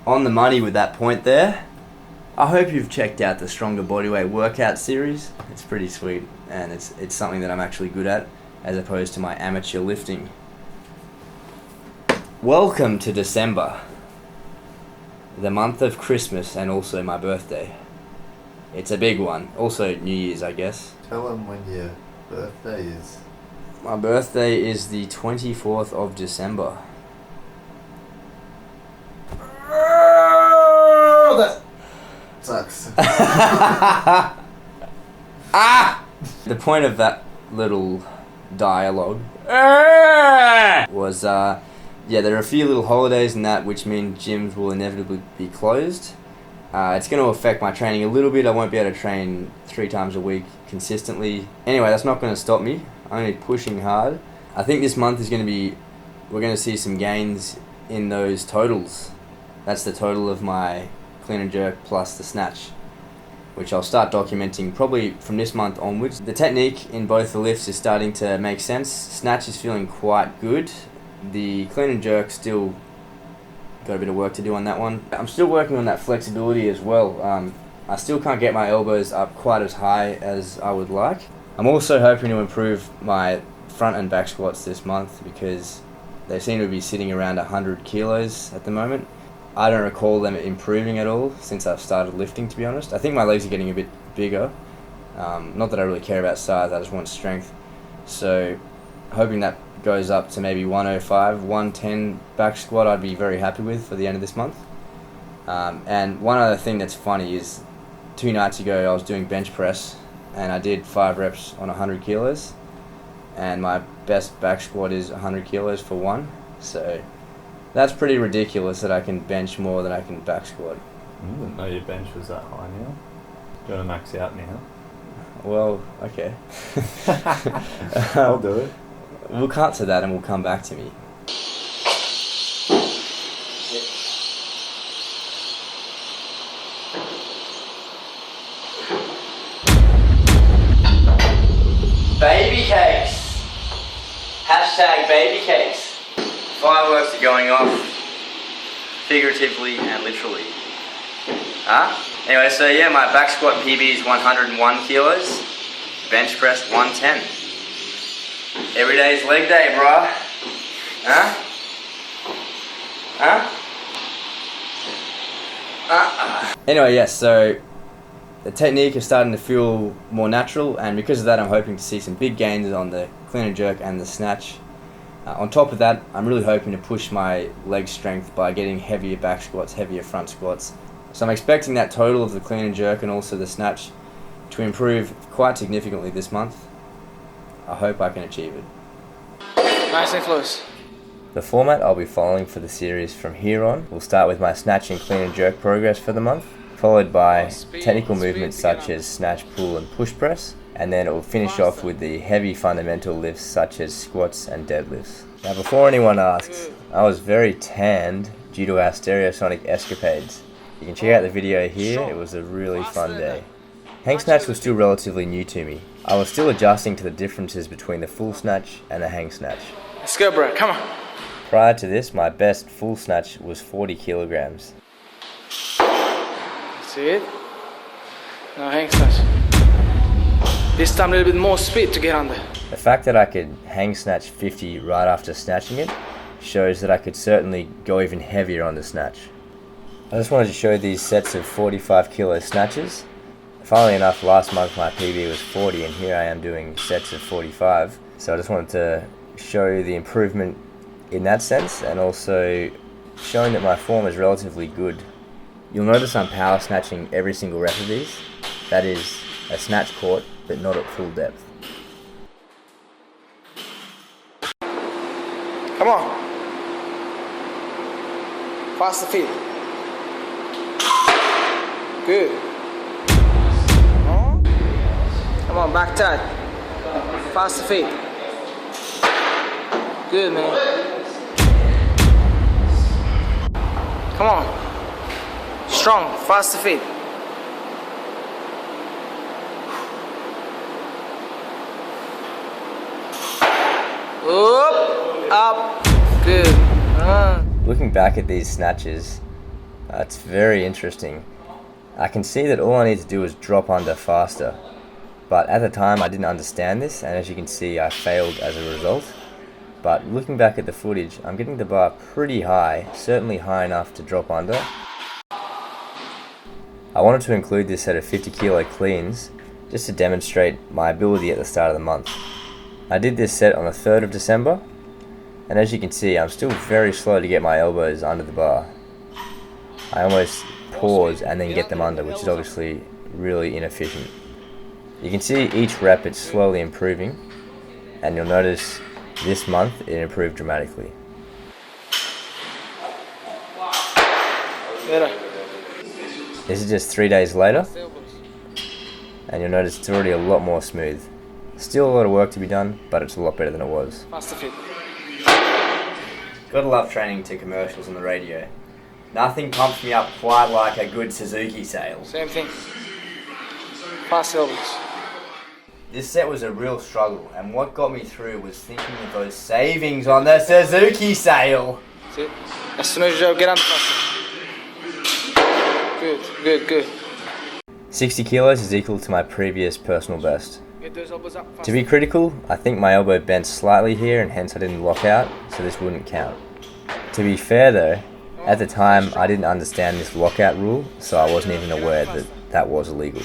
on the money with that point there. I hope you've checked out the Stronger Bodyweight workout series. It's pretty sweet, and it's something that I'm actually good at, as opposed to my amateur lifting. Welcome to December, the month of Christmas and also my birthday. It's a big one. Also New Year's, I guess. Tell them when your birthday is. My birthday is the 24th of December. Oh, that sucks. The point of that little dialogue was, there are a few little holidays and that, which mean gyms will inevitably be closed. It's going to affect my training a little bit. I won't be able to train 3 times a week consistently. Anyway, that's not going to stop me. I'm only pushing hard. I think this month is going to be, we're going to see some gains in those totals. That's the total of my clean and jerk plus the snatch, which I'll start documenting probably from this month onwards. The technique in both the lifts is starting to make sense. Snatch is feeling quite good. The clean and jerk still got a bit of work to do on that one. I'm still working on that flexibility as well. I still can't get my elbows up quite as high as I would like. I'm also hoping to improve my front and back squats this month because they seem to be sitting around 100 kilos at the moment. I don't recall them improving at all since I've started lifting, to be honest. I think my legs are getting a bit bigger. Not that I really care about size, I just want strength. So hoping that goes up to maybe 105, 110 back squat I'd be very happy with for the end of this month. And one other thing that's funny is 2 nights ago I was doing bench press and I did 5 reps on 100 kilos and my best back squat is 100 kilos for 1. So that's pretty ridiculous that I can bench more than I can back squat. I didn't know your bench was that high now. Do you want to max out now? Well, okay. I'll do it. We'll cut to that and we'll come back to me. Baby cakes! Hashtag baby cakes. Fireworks are going off, figuratively and literally. Anyway, so yeah, my back squat PB is 101 kilos, bench press 110. Every day is leg day, bruh. Anyway, yes, so the technique is starting to feel more natural, and because of that I'm hoping to see some big gains on the clean and jerk and the snatch. On top of that, I'm really hoping to push my leg strength by getting heavier back squats, heavier front squats. So I'm expecting that total of the clean and jerk and also the snatch to improve quite significantly this month. I hope I can achieve it. Nice and close. The format I'll be following for the series from here on will start with my snatch and clean and jerk progress for the month, followed by technical movements such as snatch, pull and push press, and then it will finish off with the heavy fundamental lifts such as squats and deadlifts. Now before anyone asks, I was very tanned due to our stereosonic escapades. You can check out the video here, it was a really fun day. Hang snatch was still relatively new to me. I was still adjusting to the differences between the full snatch and the hang snatch. Let's go, bro, come on. Prior to this, my best full snatch was 40 kilograms. See it? Now hang snatch. This time a little bit more speed to get under. The fact that I could hang snatch 50 right after snatching it shows that I could certainly go even heavier on the snatch. I just wanted to show these sets of 45 kilo snatches. Funnily enough, last month my PB was 40 and here I am doing sets of 45. So I just wanted to show the improvement in that sense and also showing that my form is relatively good. You'll notice I'm power snatching every single rep of these. That is a snatch caught, but not at full depth. Come on. Faster feet. Good. Come on, back tight. Faster feet. Good, man. Come on. Strong, faster feet. Up, good. Looking back at these snatches, That's very interesting. I can see that all I need to do is drop under faster. But at the time I didn't understand this, and as you can see I failed as a result. But looking back at the footage, I'm getting the bar pretty high, certainly high enough to drop under. I wanted to include this set of 50 kilo cleans just to demonstrate my ability at the start of the month. I did this set on the 3rd of December, and as you can see I'm still very slow to get my elbows under the bar. I almost pause and then get them under, which is obviously really inefficient. You can see each rep it's slowly improving, and you'll notice this month it improved dramatically. This is just 3 days later, and you'll notice it's already a lot more smooth. Still a lot of work to be done, but it's a lot better than it was. Gotta love training to commercials on the radio. Nothing pumps me up quite like a good Suzuki sale. Same thing. Fast elbows. This set was a real struggle, and what got me through was thinking of those savings on the Suzuki sale. See? As soon as you get under faster. Good, good, good. 60 kilos is equal to my previous personal best. Get those elbows up faster. To be critical, I think my elbow bent slightly here and hence I didn't lock out, so this wouldn't count. To be fair though, at the time I didn't understand this lockout rule, so I wasn't even aware that that was illegal.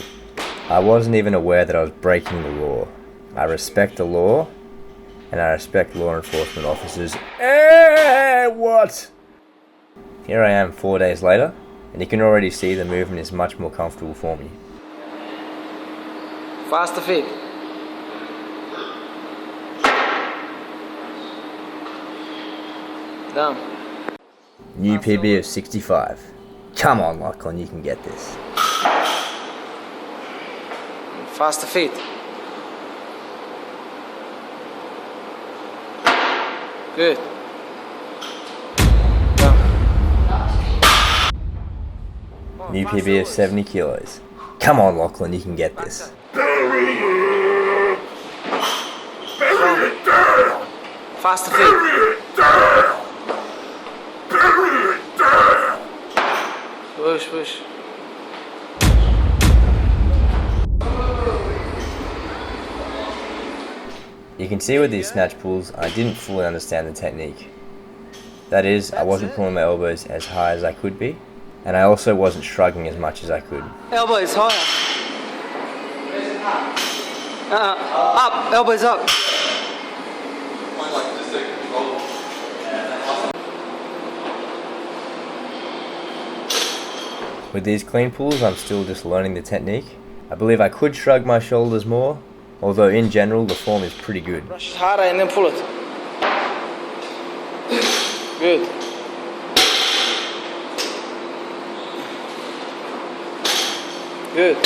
I wasn't even aware that I was breaking the law. I respect the law, and I respect law enforcement officers. What? Here I am 4 days later, and you can already see the movement is much more comfortable for me. Faster feet. Down. New PB of 65. Come on, Lachlan, you can get this. Faster feet. Good. Down. New PB of 70 kilos. Come on, Lachlan, you can get this. Faster feet. Push, push. You can see with these snatch pulls, I didn't fully understand the technique. That is, I wasn't pulling my elbows as high as I could be, and I also wasn't shrugging as much as I could. Elbows higher. Up, elbows up. With these clean pulls, I'm still just learning the technique. I believe I could shrug my shoulders more, although in general the form is pretty good. Brush it harder and then pull it. Good. Good.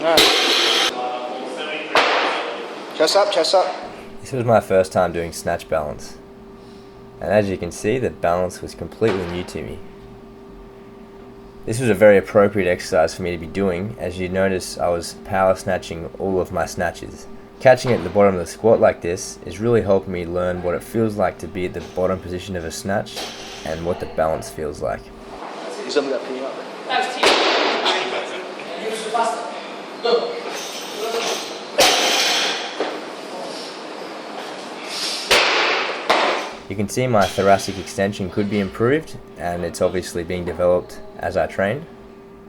Nice. Chest up, chest up. This was my first time doing snatch balance, and as you can see, the balance was completely new to me. This was a very appropriate exercise for me to be doing. As you notice, I was power snatching all of my snatches. Catching at the bottom of the squat like this is really helping me learn what it feels like to be at the bottom position of a snatch and what the balance feels like. You can see my thoracic extension could be improved, and it's obviously being developed as I train.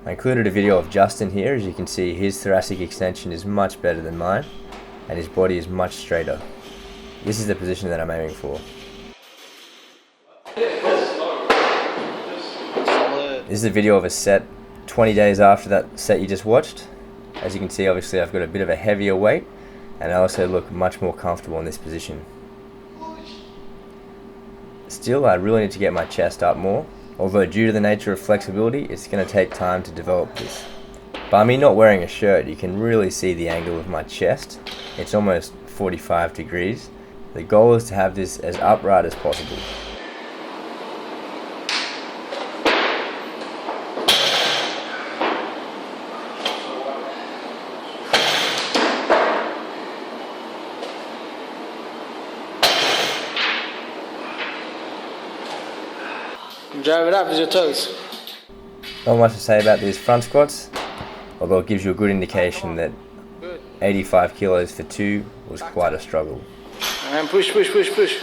I included a video of Justin here. As you can see, his thoracic extension is much better than mine, and his body is much straighter. This is the position that I'm aiming for. This is a video of a set 20 days after that set you just watched. As you can see, obviously I've got a bit of a heavier weight, and I also look much more comfortable in this position. Still, I really need to get my chest up more, although due to the nature of flexibility, it's going to take time to develop this. By me not wearing a shirt, you can really see the angle of my chest. It's almost 45 degrees. The goal is to have this as upright as possible. Drive it up with your toes. Not much to say about these front squats, although it gives you a good indication that 85 kilos for 2 was quite a struggle. And push, push, push, push.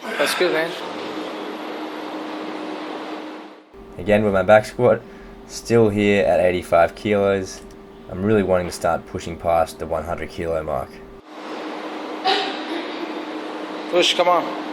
That's good, man. Again with my back squat, still here at 85 kilos. I'm really wanting to start pushing past the 100 kilo mark. Push, come on.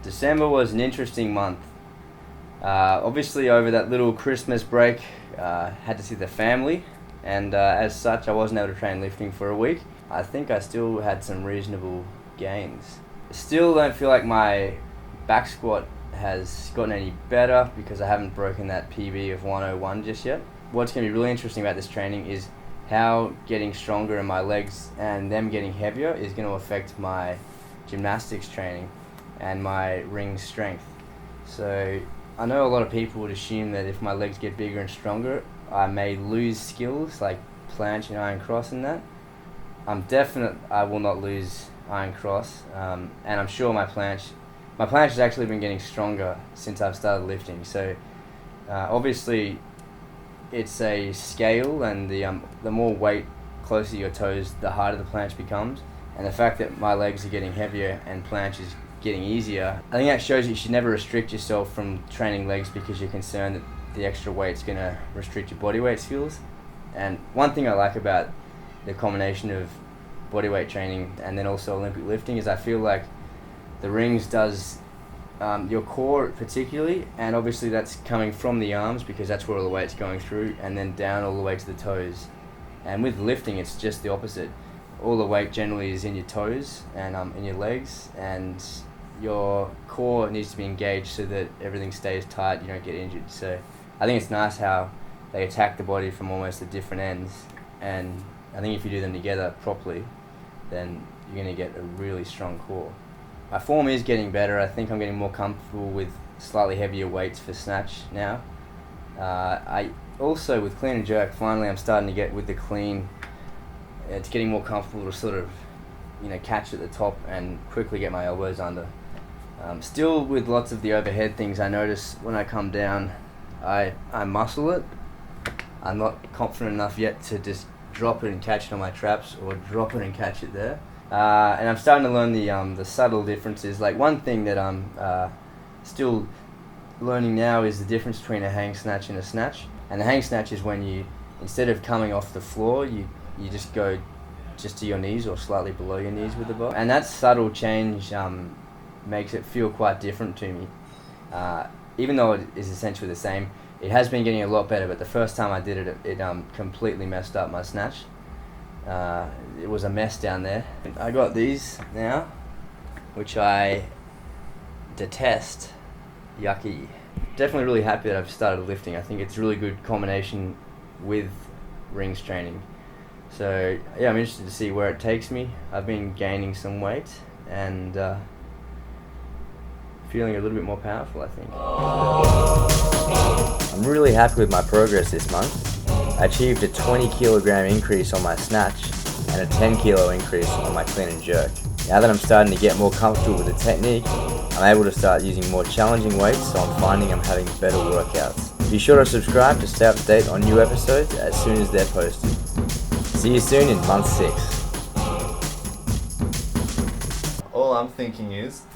December was an interesting month. Obviously over that little Christmas break, had to see the family, and as such I wasn't able to train lifting for a week. I think I still had some reasonable gains. Still don't feel like my back squat has gotten any better because I haven't broken that PB of 101 just yet. What's going to be really interesting about this training is how getting stronger in my legs and them getting heavier is going to affect my gymnastics training and my ring strength. So I know a lot of people would assume that if my legs get bigger and stronger, I may lose skills like planche and iron cross and that. I'm definite I will not lose iron cross, and I'm sure my planche has actually been getting stronger since I've started lifting. So obviously it's a scale, and the more weight closer to your toes, the harder the planche becomes. And the fact that my legs are getting heavier and planche is getting easier, I think that shows you should never restrict yourself from training legs because you're concerned that the extra weight's going to restrict your bodyweight skills. And one thing I like about the combination of bodyweight training and then also Olympic lifting is I feel like the rings does your core particularly, and obviously that's coming from the arms because that's where all the weight's going through, and then down all the way to the toes. And with lifting it's just the opposite. All the weight generally is in your toes and in your legs, and your core needs to be engaged so that everything stays tight, you don't get injured. So I think it's nice how they attack the body from almost the different ends, and I think if you do them together properly, then you're going to get a really strong core. My form is getting better. I think I'm getting more comfortable with slightly heavier weights for snatch now. I also, with clean and jerk, finally I'm starting to get with the clean. It's getting more comfortable to sort of, catch at the top and quickly get my elbows under. Still with lots of the overhead things, I notice when I come down, I muscle it. I'm not confident enough yet to just drop it and catch it on my traps or drop it and catch it there. And I'm starting to learn the subtle differences. Like one thing that I'm still learning now is the difference between a hang snatch and a snatch. And the hang snatch is when you, instead of coming off the floor, you just go just to your knees or slightly below your knees with the bar. And that subtle change makes it feel quite different to me. Even though it is essentially the same, it has been getting a lot better, but the first time I did it, it completely messed up my snatch. It was a mess down there. I got these now, which I detest. Yucky. Definitely really happy that I've started lifting. I think it's a really good combination with rings training. So yeah, I'm interested to see where it takes me. I've been gaining some weight and feeling a little bit more powerful, I think. I'm really happy with my progress this month. I achieved a 20 kilogram increase on my snatch and a 10 kilo increase on my clean and jerk. Now that I'm starting to get more comfortable with the technique, I'm able to start using more challenging weights, so I'm finding I'm having better workouts. Be sure to subscribe to stay up to date on new episodes as soon as they're posted. See you soon in month 6. All I'm thinking is...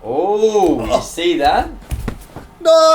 Oh, you see that? No!